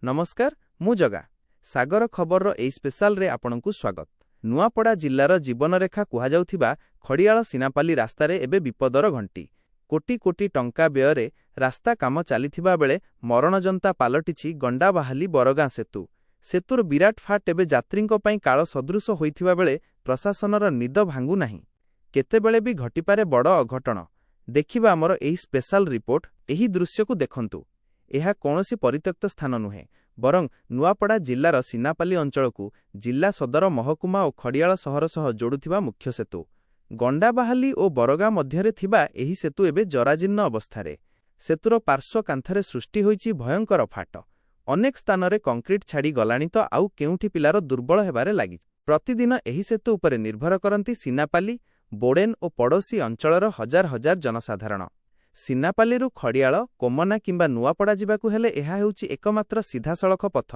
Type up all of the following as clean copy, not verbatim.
नमस्कार मु जगा सागर खबर एई स्पेशल रे आपनकु स्वागत। नुआपड़ा जिल्लार जीवनरेखा कुहाजाउथिबा खड़ियाल सीनापाली रास्तारे एबे विपदर घंटी। कोटी कोटी टंका व्यୟରେ रास्ता काम चालिथिबा बेले मरणजंता पालटिछि गंडाबाहाली बरगां सेतु। सेतुर विराट फाट एबे यात्रींको पई काळ सदृश होइथिबा बेले प्रशासनर निद भांगु नाही। केतेबेले भी घटिपारे बड़ अघटन। देखिबा हमर एही स्पेशल रिपोर्ट। एही दृश्यकु देखंतु। एहा कोनोसी परित्यक्त स्थान नुहे बरं नुआपड़ा जिल्लार सीनापाली अंचलकु जिल्ला सदर महकुमा और खड़ियाल सहर सह जोड़ुथिबा मुख्य सेतु। गंडाबाहाली और बरगां मध्यरे थिबा एही सेतु एबे जराजीर्ण अवस्थारे। सेतुर पार्श्व कांथरे सृष्टि होईछि भयंकर फाट। अनेक स्थानरे कंक्रीट छाड़ी गलाणी तो आउ केउठी पिलार दुर्बल हेबारे लागि। प्रतिदिन एही सेतु उपरे निर्भर करंती सीनापाली बोडेन और पड़ोसी अंचलर हजार हजार जनसाधारण। सीनापालीरु खड़ियाल कोमना किंबा नुआपड़ा जिबाकु हेले एहा हेउछि एकमात्र सीधासळख पथ।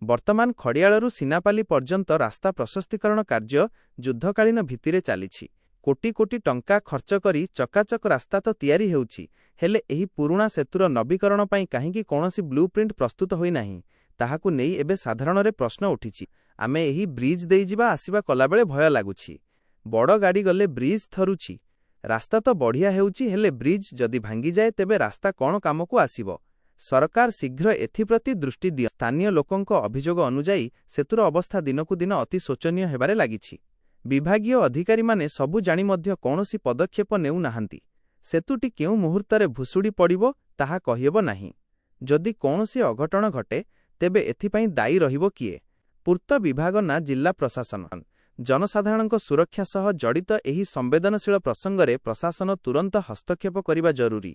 वर्तमान खड़ियालरु सीनापाली पर्यंत रास्ता प्रशस्तीकरण कार्य युद्धकालीन भित्तिरे चालिछि। कोटी कोटी टंका खर्च करी चकाचक रास्ता तो तैयारी हेउछि, हेले एही पुरुणा सेतुर नवीकरण पई काहींकि कोनोसी ब्लूप्रिंट प्रस्तुत होई नाही ताहाकु नेई एबे साधारणरे प्रश्न उठिछि। आमे एही ब्रिज देई जिबा आसीबा कला बेले भय लागुछि। बड़ गाड़ी गले ब्रिज थरुछि। रास्ता तो बढ़िया हेउछि हेले ब्रिज जदि भांगी जाए तेबे रास्ता कोन कामकु आसीबो। सरकार शीघ्र एथिप्रति दृष्टि दिय। स्थानीय लोकंको अभियोग अनुजाई सेतुर अवस्था दिनकु दिन अति शोचनीय हेबारे लागिछि। विभागीय अधिकारी माने सबु जानि मध्य कोनोसी पदक्षेप नेउ नाहांती। सेतुटी केउ मुहूर्तरे भुसुडी पड़िबो ताहा कहिबो नाही। जदि कोनोसी अघटन घटे तेबे एथिपई दायी रहिबो किए? पूर्त विभाग ना जिल्ला प्रशासन। जनसाधारणको सुरक्षा सह जड़ित एही संवेदनशील प्रसंगरे प्रशासन तुरंत हस्तक्षेप करिबा जरूरी।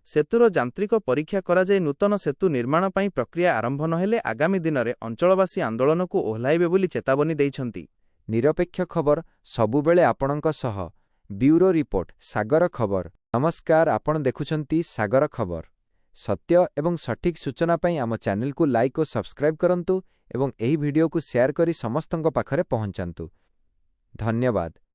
सेतुर यांत्रिक परीक्षा करा जाय नूतन सेतु निर्माण पई प्रक्रिया आरंभ नहेले आगामी दिनरे अंचलवासी आंदोलनकु ओह्लाइबे बोली चेतावनी दैछंती। निरपेक्ष खबर सबुबेले आपणक सह। ब्यूरो रिपोर्ट सागर खबर। नमस्कार, आपण देखुछंती सागर खबर। सत्य एवं सठिक सूचना पई आम चैनल को लाइक और सब्सक्राइब करंतु एवं एही वीडियो को शेयर करी समस्तंक पाखरे पहुंचांतु। धन्यवाद।